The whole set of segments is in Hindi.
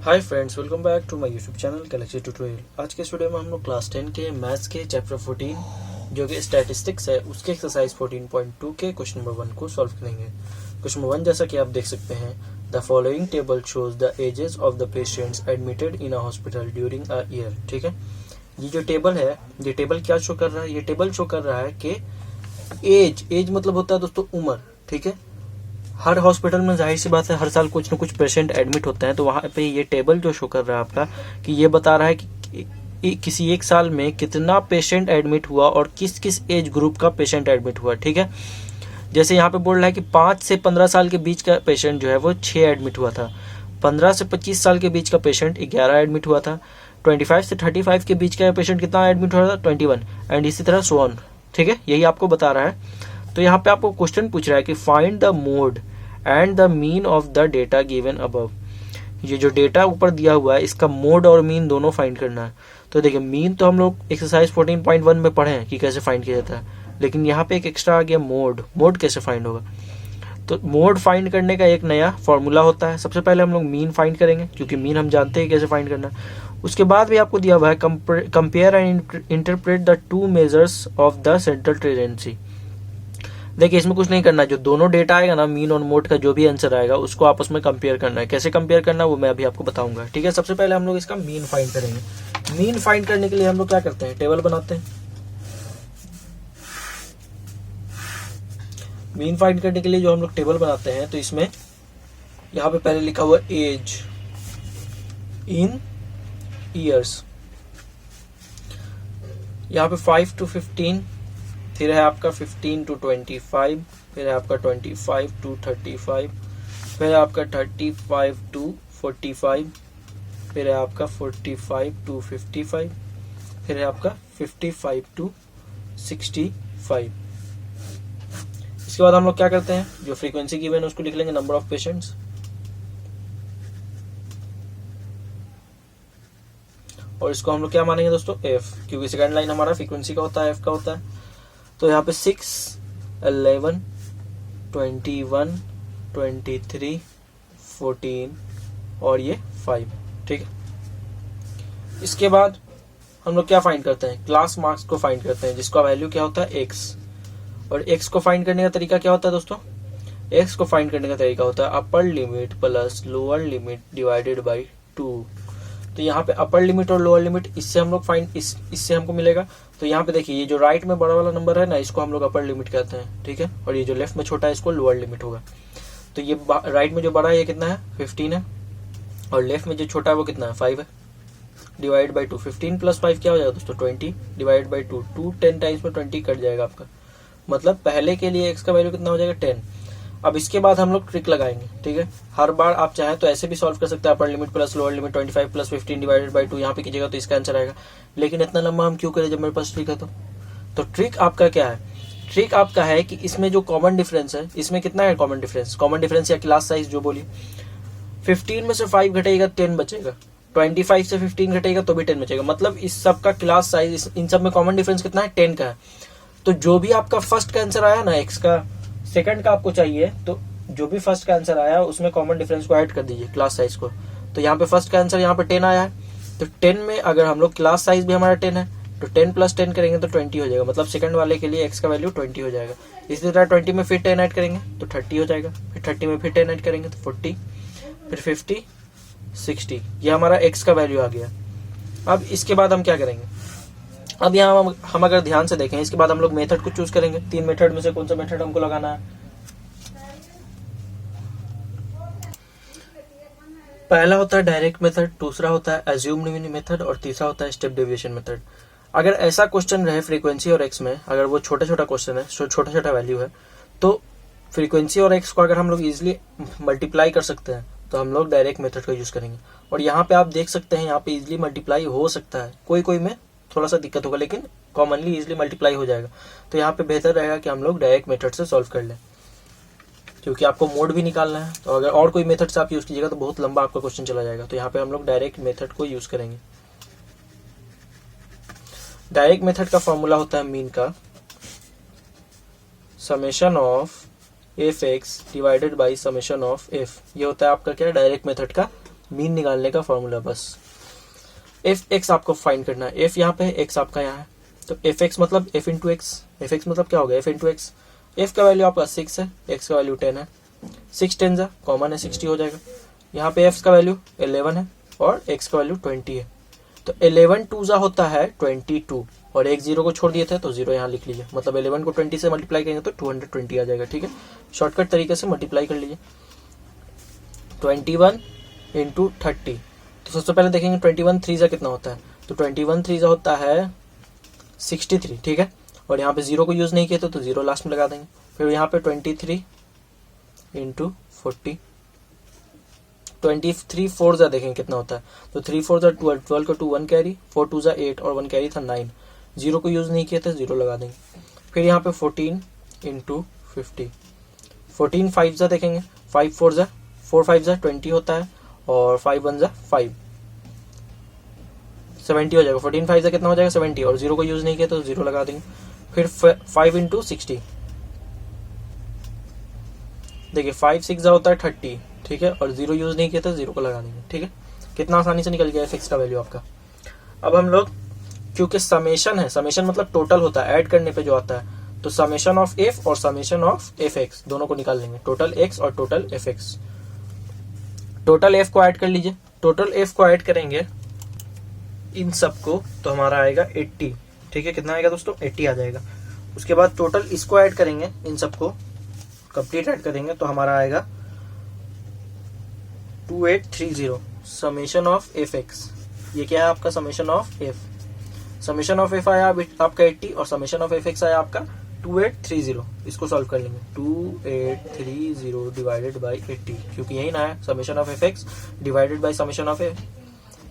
Hi friends, welcome back to my YouTube channel Galaxy tutorial. आज के इस वीडियो में हम लोग क्लास 10 के मैथ्स के चैप्टर 14 जो कि स्टैटिस्टिक्स है उसके एक्सरसाइज 14.2 के क्वेश्चन नंबर 1 को सॉल्व करेंगे। क्वेश्चन नंबर 1 जैसा कि आप देख सकते हैं, the following table shows the ages of the patients admitted in a hospital during a year. ठीक है, ये जो टेबल है, ये टेबल क्या शो कर रहा है? ये टेबल शो कर रहा है कि एज मतलब होता है दोस्तों उम्र। ठीक है, हर हॉस्पिटल में जाहिर सी बात है हर साल कुछ न कुछ पेशेंट एडमिट होते हैं, तो वहां पे ये टेबल जो शो कर रहा है आपका कि ये बता रहा है कि किसी एक साल में कितना पेशेंट एडमिट हुआ और किस किस एज ग्रुप का पेशेंट एडमिट हुआ। ठीक है, जैसे यहाँ पे बोल रहा है कि 5 से 15 साल के बीच का पेशेंट जो है वो 6 एडमिट हुआ था, 15 से 25 साल के बीच का पेशेंट 11 एडमिट हुआ था, 25 से 35 के बीच का पेशेंट कितना एडमिट हुआ था? 21, एंड इसी तरह सो ऑन। ठीक है, यही आपको बता रहा है। तो यहाँ पे आपको क्वेश्चन पूछ रहा है कि find the mode and the mean of the data given above. ये जो डेटा ऊपर दिया हुआ है इसका मोड और मीन दोनों फाइंड करना है। तो देखिए, मीन तो हम लोग एक्सरसाइज 14.1 में पढ़े हैं कि कैसे फाइंड किया जाता है, लेकिन यहाँ पे एक एक्स्ट्रा आ गया मोड। मोड कैसे फाइंड होगा? तो मोड फाइंड करने का एक नया फॉर्मूला होता है। सबसे पहले हम लोग मीन फाइंड करेंगे क्योंकि मीन हम जानते हैं कैसे फाइंड करना है। उसके बाद भी आपको दिया हुआ है compare and interpret the two measures of the central tendency. देखिए, इसमें कुछ नहीं करना है, जो दोनों डेटा आएगा ना, मीन और मोड का जो भी आंसर आएगा उसको आपस में कंपेयर करना है। कैसे कंपेयर करना है वो मैं अभी आपको बताऊंगा। ठीक है, सबसे पहले हम लोग इसका मीन फाइंड करेंगे। मीन फाइंड करने के लिए हम लोग क्या करते हैं? टेबल बनाते हैं। मीन फाइंड करने के लिए जो हम लोग टेबल बनाते हैं, तो इसमें यहाँ पे पहले लिखा हुआ एज इन ईयर्स, यहाँ पे 5 to 15, फिर है आपका 15 to 25, फिर है आपका 25 to 35, फिर है आपका 35 to 45, फिर है आपका 45 to 55, फिर है आपका 55 to 65। इसके बाद हम लोग क्या करते हैं? जो फ्रीक्वेंसी गिवन है उसको लिख लेंगे, नंबर ऑफ पेशेंट्स, और इसको हम लोग क्या मानेंगे दोस्तों? एफ, क्योंकि सेकंड लाइन हमारा फ्रीक्वेंसी का होता है, एफ का होता है। तो यहाँ पे 6, 11, 21, 23, 14 और ये 5। ठीक है, इसके बाद हम लोग क्या फाइंड करते हैं? क्लास मार्क्स को फाइंड करते हैं, जिसका वैल्यू क्या होता है? x। और x को फाइंड करने का तरीका क्या होता है दोस्तों? x को फाइंड करने का तरीका होता है upper limit plus lower limit divided by 2। तो यहाँ पे अपर लिमिट और लोअर लिमिट, इससे हम लोग फाइंड इससे हमको मिलेगा। तो यहाँ पे देखिए, ये जो राइट में बड़ा वाला नंबर है ना, इसको हम लोग अपर लिमिट कहते हैं। ठीक है, और ये जो लेफ्ट में छोटा है इसको लोअर लिमिट होगा। तो ये राइट में जो बड़ा है ये कितना है? 15 है, और लेफ्ट में जो छोटा है वो कितना है? 5 है, डिवाइड बाई 2। 15 प्लस 5 क्या हो जाएगा दोस्तों? 20, डिवाइड बाई 2। 10 टाइम्स में 20 कट जाएगा आपका, मतलब पहले के लिए x का वैल्यू कितना हो जाएगा? 10। अब इसके बाद हम लोग ट्रिक लगाएंगे। ठीक है, हर बार आप चाहें तो ऐसे भी सॉल्व कर सकते हैं, upper limit plus lower limit 25 plus 15 divided by 2 यहाँ पे कीजिएगा तो इसका आंसर आएगा। लेकिन इतना लंबा हम क्यों करें जब मेरे पास ट्रिक है? तो ट्रिक आपका क्या है? ट्रिक आपका है कि इसमें जो कॉमन डिफरेंस है, इसमें कितना है कॉमन डिफरेंस? कॉमन डिफरेंस या क्लास साइज जो बोलिए, 15 में से 5 घटेगा 10 बचेगा, 25 से 15 घटेगा तो भी 10 बचेगा। मतलब इस सब का क्लास साइज, इन सब में कॉमन डिफरेंस कितना है? 10 का है। तो जो भी आपका फर्स्ट का आंसर आया ना x का, सेकंड का आपको चाहिए, तो जो भी फर्स्ट का आंसर आया उसमें कॉमन डिफरेंस को ऐड कर दीजिए, क्लास साइज को। तो यहाँ पे फर्स्ट का आंसर यहाँ पे 10 आया है, तो 10 में अगर हम लोग क्लास साइज भी हमारा 10 है तो 10 प्लस 10 करेंगे तो 20 हो जाएगा। मतलब सेकंड वाले के लिए x का वैल्यू 20 हो जाएगा। इसी तरह 20 में फिर 10 ऐड करेंगे तो 30 हो जाएगा, फिर 30 में फिर 10 ऐड करेंगे तो 40, फिर 50, 60। ये हमारा x का वैल्यू आ गया। अब इसके बाद हम क्या करेंगे? अब यहाँ हम अगर ध्यान से देखें, इसके बाद हम लोग मेथड को चूज करेंगे। 3 मेथड में से कौन सा मेथड हमको लगाना है? पहला होता है डायरेक्ट मेथड, दूसरा होता है अज्यूम्ड मीन मेथड, और तीसरा होता है स्टेप डेविएशन मेथड। अगर ऐसा क्वेश्चन रहे फ्रीक्वेंसी और एक्स में, अगर वो छोटा छोटा क्वेश्चन है, छोटा छोटा वैल्यू है, तो फ्रीक्वेंसी और एक्स को अगर हम लोग इजिली मल्टीप्लाई कर सकते हैं तो हम लोग डायरेक्ट मेथड का यूज करेंगे। और यहाँ पे आप देख सकते हैं, यहाँ पे इजिली मल्टीप्लाई हो सकता है, कोई कोई में थोड़ा सा दिक्कत होगा, लेकिन कॉमनली इजिली मल्टीप्लाई हो जाएगा। तो यहाँ पे बेहतर रहेगा कि हम लोग डायरेक्ट मेथड से सॉल्व कर लें, क्योंकि आपको मोड भी निकालना है। तो अगर और कोई मेथड से आप यूज कीजिएगा तो बहुत लंबा आपका क्वेश्चन चला जाएगा। तो यहाँ पे हम लोग डायरेक्ट मेथड को यूज करेंगे। डायरेक्ट मेथड का फॉर्मूला होता है मीन का summation of F x divided by summation of F. ये होता है आपका क्या? डायरेक्ट मेथड का मीन निकालने का फॉर्मूला बस। एफ एक्स आपको फाइंड करना है, एफ यहाँ पे है, एक्स आपका यहाँ है, तो एफ एक्स मतलब F into x, F x मतलब क्या होगा एफ इंटू एक्स। एफ का वैल्यू आपका 6 है, एक्स का वैल्यू 10 है, 6 10 जा कॉमन है 60 हो जाएगा। यहाँ पे एफ का वैल्यू 11 है और एक्स का वैल्यू 20 है, तो 11 2 जा होता है 22 और एक जीरो को छोड़ दिए थे तो जीरो यहाँ लिख लीजिए, मतलब 11 को 20 से मल्टीप्लाई करेंगे तो 220 आ जाएगा। ठीक है, शॉर्टकट तरीके से मल्टीप्लाई कर लीजिए। 21 इंटू 30, तो सबसे पहले देखेंगे 21 3 जा कितना होता है, तो 21 3 जा होता है 63। ठीक है, और यहाँ पे जीरो को यूज नहीं किया तो जीरो लास्ट में लगा देंगे। फिर यहाँ पे 23 इंटू 40, 23 4 जा देखेंगे कितना होता है, तो 3 4 जा 12, 12 का 2 1 कैरी, 4 2 जा 8 और 1 कैरी था 9, जीरो को यूज नहीं किया था जीरो लगा देंगे। फिर यहाँ पे 14 इंटू 50, 14 5 जा देखेंगे, 5 4 जा 4 5 जा 20 होता है और 5 1 जा 5, 70 हो जाएगा। 14 5 जा कितना हो जाएगा 70 और जीरो को यूज नहीं किया तो जीरो लगा देंगे। फिर 5 इंटू 60, देखिए 5 6 जा होता है 30। ठीक है, और जीरो यूज नहीं किया तो जीरो को लगा देंगे। ठीक है, कितना आसानी से निकल गया एफ एक्स का वैल्यू आपका। अब हम लोग, क्योंकि समेशन है, समेशन मतलब टोटल होता है, ऐड करने पे जो आता है, तो समेशन ऑफ एफ और समेशन ऑफ एफ एक्स दोनों को निकाल लेंगे, टोटल एक्स और total F x. Total F को ऐड कर लीजिए, टोटल एफ को ऐड करेंगे इन सबको तो हमारा आएगा 80। ठीक है, कितना आएगा दोस्तों 80 आ जाएगा। उसके बाद टोटल इसको ऐड करेंगे, इन सबको कंप्लीट ऐड करेंगे तो हमारा आएगा 2830 समेशन ऑफ एफ एक्स। ये क्या है आपका summation of F, summation of F आया आपका 80 और समेशन ऑफ एफ एक्स आया आपका 2830। इसको सॉल्व कर लेंगे, 2830 डिवाइडेड बाई 80, क्योंकि यही ना है summation of F x divided by summation of F.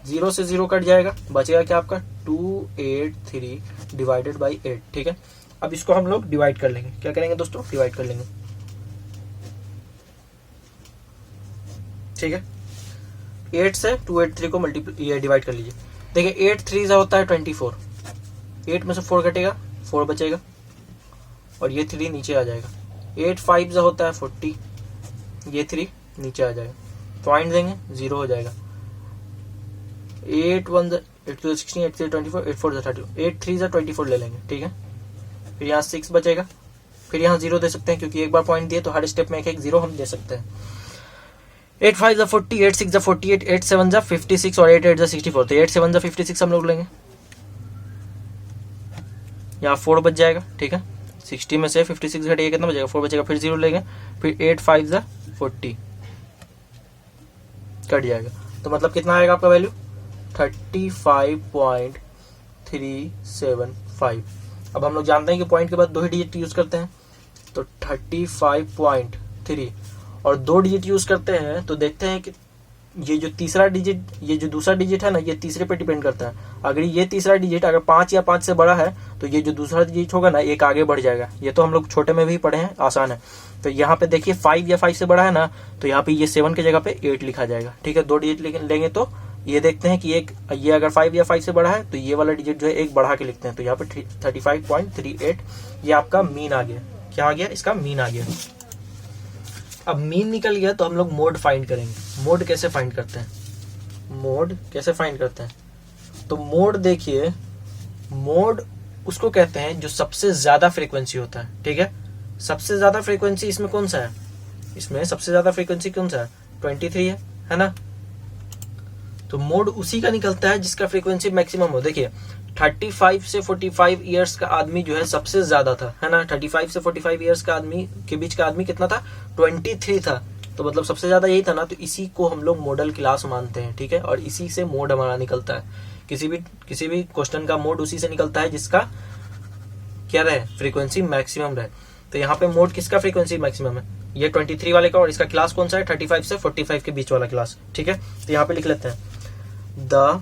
Zero से जीरो कट जाएगा, बचेगा क्या आपका 283 डिवाइडेड बाई 8। ठीक है, अब इसको हम लोग डिवाइड कर लेंगे, क्या करेंगे दोस्तों डिवाइड कर लेंगे। ठीक है, 8 से 283 को मल्टीप्लाई डिवाइड कर लीजिए। देखिए 8 3 जा होता है 24, 8 में से 4 कटेगा 4 बचेगा और ये 3 नीचे आ जाएगा। 8 5 जा होता है 40, ये 3 नीचे आ जाएगा, पॉइंट देंगे 0 हो जाएगा। 8 1 8 2 16 8 3 24 8 4 30, 8 3 जा 24 ले लेंगे। ठीक है, फिर यहाँ 6 बचेगा, फिर यहाँ 0 दे सकते हैं क्योंकि एक बार पॉइंट दिए तो हर स्टेप में एक एक 0 हम दे सकते हैं। 8 5 जा 40, 8 6 जा 48, 8 7 जा 56 और 8 8 जा 64, तो 8 7 जा 56 हम लोग लेंगे, यहाँ 4 बच जाएगा। ठीक है, 60 में से 56 घटेगा कितना बचेगा 4 बचेगा, फिर 0 लेंगे, फिर 8 5 जा 40 कट जाएगा, तो मतलब कितना आएगा आपका वैल्यू 35.375। अब हम लोग जानते हैं कि पॉइंट के बाद 2 ही डिजिट यूज करते हैं, तो 35.3 और 2 डिजिट यूज करते हैं तो देखते हैं कि ये जो तीसरा डिजिट, ये जो दूसरा डिजिट है ना, ये तीसरे पे डिपेंड करता है। अगर ये तीसरा डिजिट अगर 5 या 5 से बड़ा है तो ये जो दूसरा डिजिट होगा ना एक आगे बढ़ जाएगा। ये तो हम लोग छोटे में भी पढ़े हैं, आसान है। तो यहाँ पे देखिए 5 या 5 से बड़ा है ना, तो यहाँ पे ये 7 की जगह पे 8 लिखा जाएगा। ठीक है, 2 डिजिट लेंगे तो ये देखते हैं कि ये अगर 5 या 5 से बड़ा है तो ये वाला डिजिट जो है एक बढ़ा के लिखते हैं, तो यहाँ पे 35.38 ये आपका मीन आ गया। क्या आ गया, इसका मीन आ गया। अब मीन निकल गया तो हम लोग मोड फाइंड करेंगे। मोड कैसे फाइंड करते हैं, मोड कैसे फाइंड करते हैं, तो मोड देखिए, मोड उसको कहते हैं जो सबसे ज्यादा फ्रीक्वेंसी होता है। ठीक है, सबसे ज्यादा फ्रीक्वेंसी इसमें कौन सा है, इसमें सबसे ज्यादा फ्रीक्वेंसी कौन सा है 23 है ना। तो मोड उसी का निकलता है जिसका फ्रीक्वेंसी मैक्सिमम हो। देखिए 35 से 45 इयर्स का आदमी जो है सबसे ज्यादा था, है ना। 35 से 45 इयर्स का आदमी के बीच का आदमी कितना था 23 था, तो मतलब सबसे ज्यादा यही था ना। तो इसी को हम लोग मॉडल क्लास मानते हैं। ठीक है, और इसी से मोड हमारा निकलता है। किसी भी क्वेश्चन का मोड उसी से निकलता है जिसका क्या रहे फ्रीक्वेंसी मैक्सिमम रहे। तो यहाँ पे मोड किसका फ्रीक्वेंसी मैक्सिमम है, ये 23 वाले का, और इसका क्लास कौन सा है 35 से 45 के बीच वाला क्लास। ठीक है, तो यहाँ पे लिख लेते हैं द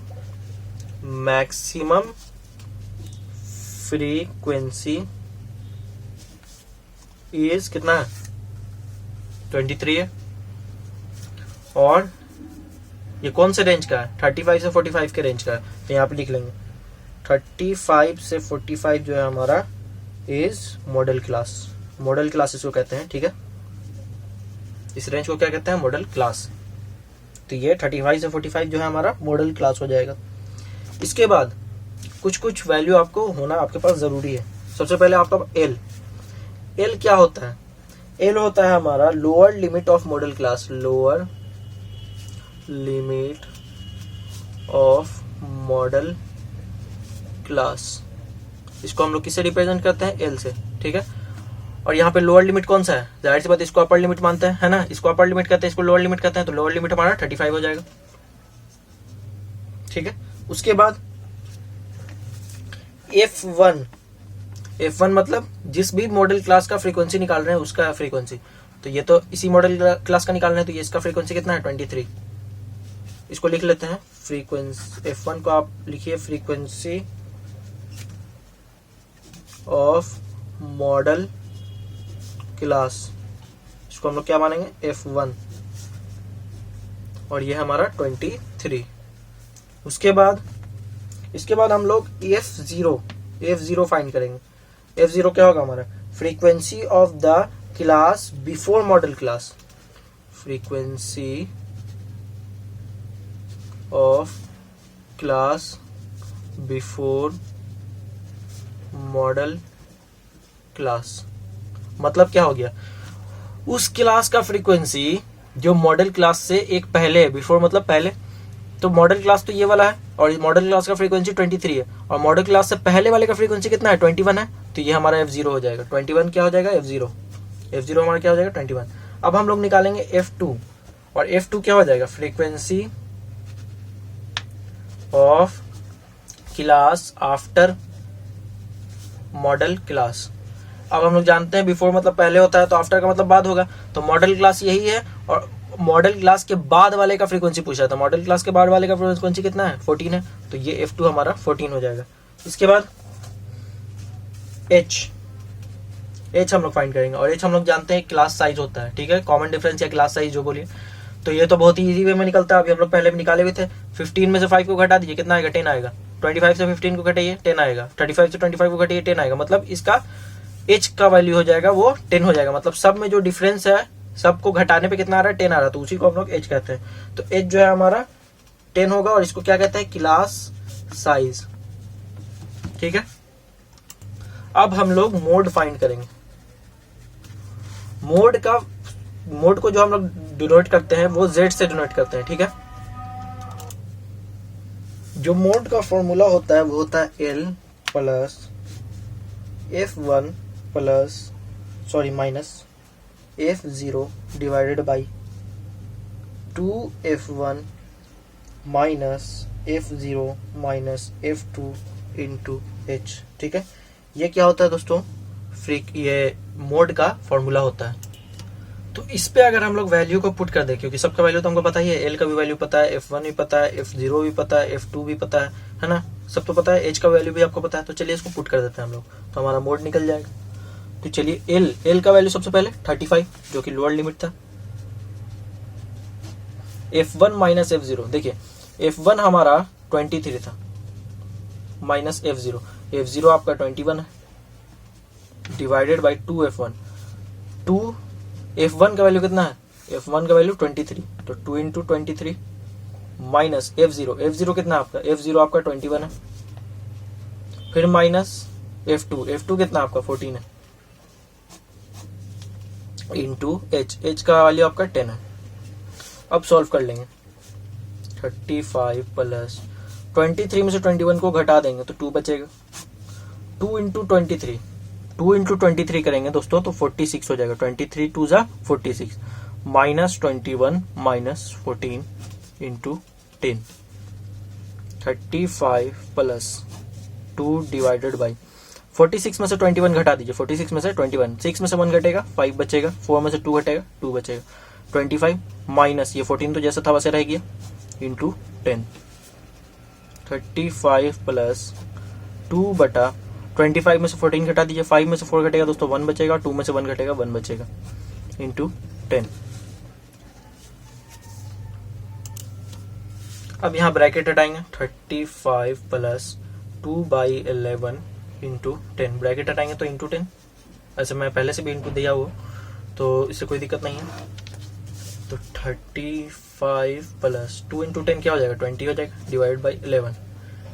मैक्सिमम फ्रीक्वेंसी इज कितना है 23 है, और ये कौन से रेंज का है 35 से 45 के रेंज का है। तो यहाँ पे लिख लेंगे 35 से 45 जो है हमारा is model class. Model class इसको कहते हैं। ठीक है, इस रेंज को क्या कहते हैं मॉडल क्लास। तो ये 35 से 45 जो है हमारा मॉडल क्लास हो जाएगा। इसके बाद कुछ कुछ वैल्यू आपको होना आपके पास ज़रूरी है। सबसे पहले आपका एल क्या होता है? एल होता है हमारा lower limit of model class, lower limit of model class. इसको हम लोग किससे रिप्रेजेंट करते हैं? एल से, ठीक है। और यहाँ पे लोअर लिमिट कौन सा है? जाहिर सी बात इसको अपर लिमिट मानते हैं, है ना। इसको अपर लिमिट कहते हैं, इसको लोअर लिमिट कहते हैं, तो लोअर लिमिट हमारा 35 हो जाएगा, ठीक है। उसके बाद F1 मतलब जिस भी मॉडल क्लास का फ्रीक्वेंसी निकाल रहे हैं उसका फ्रीक्वेंसी, तो ये तो इसी मॉडल क्लास का निकाल रहे हैं, तो ये इसका फ्रीक्वेंसी कितना है? 23। इसको लिख लेते हैं फ्रीक्वेंसी, F1 को आप लिखिए फ्रीक्वेंसी ऑफ मॉडल क्लास। इसको हम लोग क्या मानेंगे? F1, और ये हमारा 23। इसके बाद हम लोग F0 फाइंड करेंगे। F0 क्या होगा हमारा? Frequency of the class before model class, frequency of class before model class. मतलब क्या हो गया? उस क्लास का फ्रीक्वेंसी जो मॉडल क्लास से एक पहले है, बिफोर मतलब पहले, तो मॉडल क्लास तो ये वाला है और मॉडल क्लास का फ्रीक्वेंसी 23 है, और मॉडल क्लास से पहले वाले का फ्रीक्वेंसी कितना है? 21 है, तो ये हमारा F0 हो जाएगा। 21 क्या हो जाएगा? F0 हमारा क्या हो जाएगा? 21। अब हम लोग निकालेंगे F2, और F2 क्या हो जाएगा? Frequency of class after model class. अब हम लोग जानते हैं बिफोर मतलब पहले होता है, तो आफ्टर का मतलब बाद होगा, तो मॉडल क्लास यही है, और मॉडल क्लास के बाद वाले का फ्रीक्वेंसी पूछा था। मॉडल क्लास के बाद वाले का फ्रीक्वेंसी कितना है? 14 है, तो ये F2 हमारा 14 हो जाएगा। इसके बाद H हम लोग फाइंड करेंगे, और H हम लोग जानते हैं क्लास साइज होता है, ठीक है, कॉमन डिफरेंस या क्लास साइज जो बोलिए। तो ये तो बहुत ही इजी वे में निकलता है, अभी हम लोग पहले भी निकाले हुए थे। 15 में से 5 को घटा दीजिए, कितना आएगा? 10 आएगा। 25 से 15 को घटाइए, 10 आएगा। 35 से 25 को घटाइए, 10 आएगा। मतलब इसका H का वैल्यू हो जाएगा वो 10 हो जाएगा। मतलब सब में जो डिफरेंस है सबको घटाने पे कितना आ रहा है? 10 आ रहा है, तो उसी को हम लोग H कहते हैं। तो H जो है हमारा 10 होगा, और इसको क्या कहते हैं? क्लास साइज, ठीक है। अब हम लोग मोड फाइंड करेंगे। मोड को जो हम लोग डिनोट करते हैं वो Z से डिनोट करते हैं, ठीक है। जो मोड का फॉर्मूला होता है वो होता है L plus F1 minus F0 divided by 2F1 minus F0 minus F2 into H, ठीक है। ये क्या होता है दोस्तों? ये मोड का फॉर्मूला होता है। तो इस पे अगर हम लोग वैल्यू को पुट कर दें, क्योंकि सबका वैल्यू तो हमको पता ही है, L का भी वैल्यू पता है, F1 भी पता है, F0 भी पता है, F2 भी पता है ना, सब तो पता है। H का वैल्यू भी आपको पता है। तो चलिए इसको पुट कर देते हैं हम लोग, तो हमारा मोड निकल जाएगा। तो चलिए L का वैल्यू सबसे पहले 35 जो कि लोअर लिमिट था, F1 माइनस F0, देखिए F1 हमारा 23 था माइनस F0 आपका 21 है, डिवाइडेड बाई 2F1। F1 का वैल्यू कितना है? F1 का वैल्यू 23, तो 2 इंटू 23 माइनस F0 कितना आपका? F0 आपका 21 है, फिर माइनस F2 कितना आपका? 14 है, इंटू H का वैल्यू आपका 10 है। अब सॉल्व कर लेंगे। 35 प्लस 23 में से 21 को घटा देंगे तो 2 बचेगा। 2 इंटू 23 करेंगे दोस्तों तो 46 हो जाएगा। 23 2 जा 46 minus 21 minus 14 into 10। 35 plus 2 divided by 46 में से 21 घटा दीजिए। 46 में से 21, 6 में से 1 घटेगा 5 बचेगा, 4 में से 2 घटेगा 2 बचेगा। 25 माइनस ये 14 तो जैसा था वैसे रह गया इंटू 10। 35 प्लस 2 बटा 25 में से 14 घटा दीजिए, 5 में से 4 घटेगा दोस्तों 1 बचेगा, 2 में से 1 घटेगा 1 बचेगा इंटू 10। अब यहाँ ब्रैकेट हटाएंगे। 35 प्लस 2 बाई 11 इंटू 10, ब्रैकेट हटाएंगे तो इंटू 10। ऐसे मैं पहले से भी इंटू दिया हुआ तो इससे कोई दिक्कत नहीं है। तो 35 प्लस 2 इंटू 10 क्या हो जाएगा 20 हो जाएगा, डिवाइड बाई 11।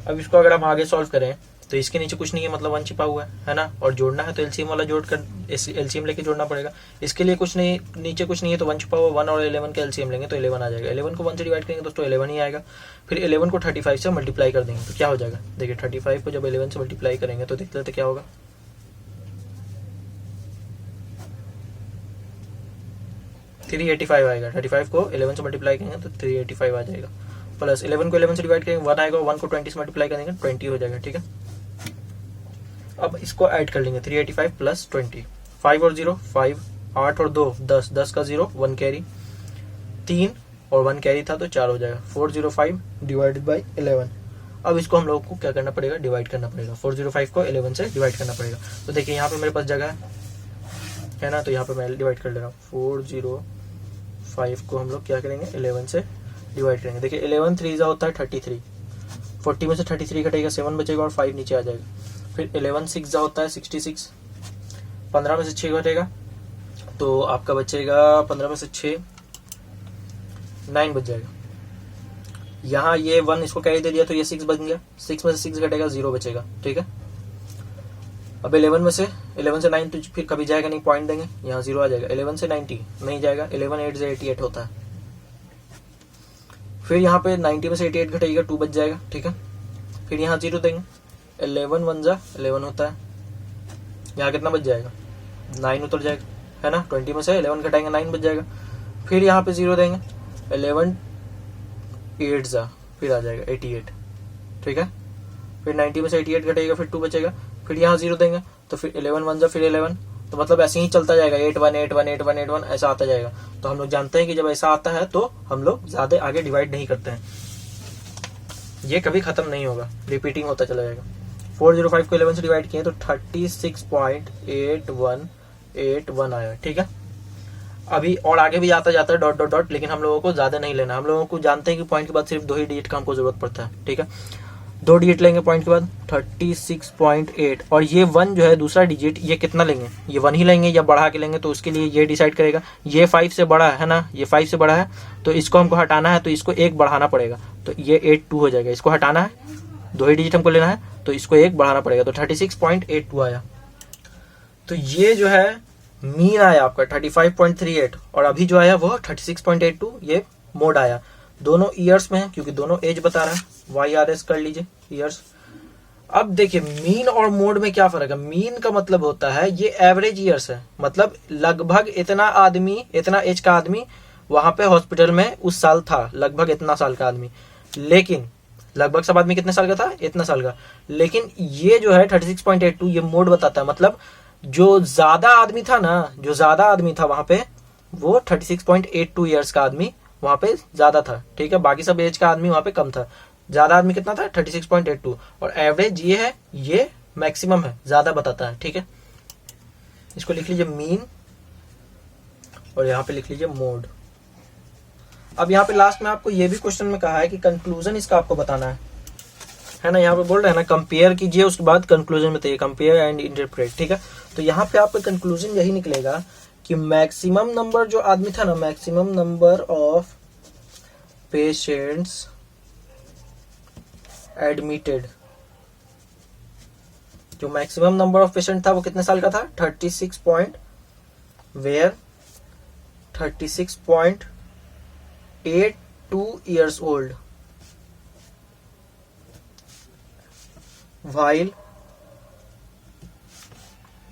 अब इसको अगर हम आगे सॉल्व करें तो इसके नीचे कुछ नहीं है, मतलब 1 छिपा हुआ है ना, और जोड़ना है तो एलसीएम वाला जोड़ कर एलसीएम लेके जोड़ना पड़ेगा। इसके लिए कुछ नहीं, नीचे कुछ नहीं है तो 1 छिपा हुआ, 1 और 11 का एलसीएम लेंगे तो 11 आ जाएगा। 11 को 1 से डिवाइड करेंगे दोस्तों 11 ही आएगा। फिर 11 को 35 से मल्टीप्लाई कर देंगे तो क्या हो जाएगा, देखिए 35 को जब 11 से मल्टीप्लाई करेंगे तो देख लेते क्या होगा। 385 आएगा। 35 को 11 से मल्टीप्लाई करेंगे तो 385 आ जाएगा, प्लस 11 को 11 से डिवाइड करेंगे 1 आएगा, 1 को 20 से मल्टीप्लाई करेंगे 20 हो जाएगा। ठीक है, अब इसको ऐड कर लेंगे 385 प्लस 20, 5 और 0 5, 8 और 2 10, 10 का 0 1 कैरी, 3 और 1 कैरी था तो 4 हो जाएगा। 405 डिवाइडेड बाई 11। अब इसको हम लोग को क्या करना पड़ेगा, डिवाइड करना पड़ेगा। 405 को 11 से डिवाइड करना पड़ेगा। तो देखिए यहाँ पे मेरे पास जगह है ना, तो यहाँ पे मैं डिवाइड कर ले रहा हूँ। 405 को हम लोग क्या करेंगे 11 से डिवाइड करेंगे। देखिए 11 3 होता है 33, 40 में से 33 घटेगा 7 बचेगा और 5 नीचे आ जाएगा। फिर 11 6 होता है 66, 15 में से 6 घटेगा तो आपका बचेगा 15 में से 6 9 बच जाएगा। यहाँ ये 1 इसको कैरी दे दिया तो ये 6 बन गया, 6 में से 6 घटेगा 0 बचेगा। ठीक है, अब 11 से 9 तो फिर कभी जाएगा नहीं, पॉइंट देंगे यहाँ 0 आ जाएगा। 11 से 90 नहीं जाएगा, 11 8 से 88 होता है। फिर यहाँ पे 90 में से 88 घटेगा 2 बच जाएगा। ठीक है, फिर यहाँ 0 देंगे, 11 1 जा 11 होता है, यहाँ कितना बच जाएगा 9 उतर जाएगा है ना। 20 में से 11 घटाएंगे 9 बच जाएगा। फिर यहाँ पे 0 देंगे, 11 8 जा फिर आ जाएगा 88। ठीक है, फिर 90 में से 88 घटेगा फिर 2 बचेगा। फिर यहाँ 0 देंगे तो फिर 11 1 जा फिर 11, तो मतलब ऐसे ही चलता जाएगा 8 1 8 1 8 1 8 1 ऐसा आता जाएगा। तो हम लोग जानते हैं कि जब ऐसा आता है तो हम लोग ज्यादा आगे डिवाइड नहीं करते हैं, ये कभी खत्म नहीं होगा, रिपीटिंग होता चला जाएगा। 405 को 11 से डिवाइड किए तो 36.8181 आया। ठीक है, अभी और आगे भी आता जाता है डॉट डॉट डॉट, लेकिन हम लोगों को ज्यादा नहीं लेना। हम लोगों को जानते हैं कि पॉइंट के बाद सिर्फ 2 ही डिजिट का हमको जरूरत पड़ता है। ठीक है, 2 डिजिट लेंगे पॉइंट के बाद 36.8, और ये 1 जो है दूसरा डिजिट ये कितना लेंगे, ये 1 ही लेंगे या बढ़ा के लेंगे तो उसके लिए ये डिसाइड करेगा। ये 5 से बड़ा है ना, ये 5 से बड़ा है तो इसको हमको हटाना है तो इसको 1 बढ़ाना पड़ेगा, तो ये 82 हो जाएगा। इसको हटाना है, 2 ही डिजिट हमको लेना है तो इसको 1 बढ़ाना पड़ेगा, तो 36.82 आया। तो ये जो है मीन आया आपका 35.38, और अभी जो आया वो 36.82, ये मोड आया। दोनों ईयर्स में है क्योंकि दोनों एज बता रहा है, YRS कर लीजिए ईयर्स। अब देखिए मीन और मोड में क्या फर्क है। मीन का मतलब होता है ये एवरेज ईयर्स है, मतलब लगभग इतना आदमी, इतना एज का आदमी वहां पे हॉस्पिटल में उस साल था, लगभग इतना साल का आदमी। लेकिन लगभग सब आदमी कितने साल का था, इतना साल का। लेकिन ये जो है 36.82 ये मोड बताता है, मतलब जो ज्यादा आदमी था ना, जो ज्यादा आदमी था वहां पे वो 36.82 ईयर्स का आदमी वहां पे ज्यादा था। ठीक है, बाकी सब एज का आदमी वहां पे कम था। ज्यादा आदमी कितना था 36.82, और एवरेज ये है, ये मैक्सिमम है, ज्यादा बताता है। ठीक है, इसको लिख लीजिए मीन और यहाँ पे लिख लीजिए मोड। अब यहाँ पे लास्ट में आपको ये भी क्वेश्चन में कहा है कि कंक्लूजन इसका आपको बताना है ना। यहाँ पे बोल रहे हैं ना कंपेयर कीजिए, उसके बाद कंक्लूजन बताइए, कंपेयर एंड इंटरप्रेट। ठीक है, तो यहाँ पे आपका कंक्लूजन यही निकलेगा कि मैक्सिमम नंबर जो आदमी था ना, maximum number of patients admitted, जो मैक्सिमम नंबर ऑफ पेशेंट था वो कितने साल का था 36.82 years old, while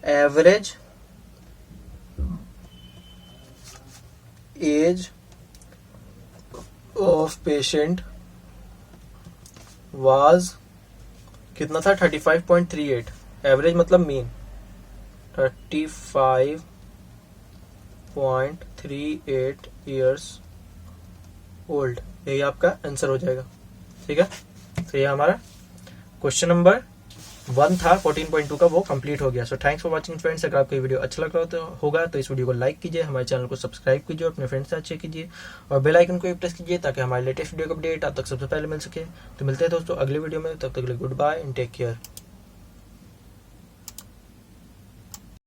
average age of patient was कितना था 35.38, एवरेज मतलब मीन 35.38 years old। यही आपका आंसर हो जाएगा। ठीक है, तो ये हमारा क्वेश्चन नंबर 1 था 14.2 का, वो कंप्लीट हो गया। So thanks for watching friends. अगर आपको ये वीडियो अच्छा लग रहा होगा तो इस वीडियो को लाइक कीजिए, हमारे चैनल को सब्सक्राइब कीजिए, अपने फ्रेंड्स से शेयर कीजिए और बेल आइकन को प्रेस कीजिए ताकि हमारे लेटेस्ट वीडियो का अपडेट आप तक सबसे पहले मिल सके। तो मिलते हैं दोस्तों अगले वीडियो में, तब तक के लिए good bye and take care.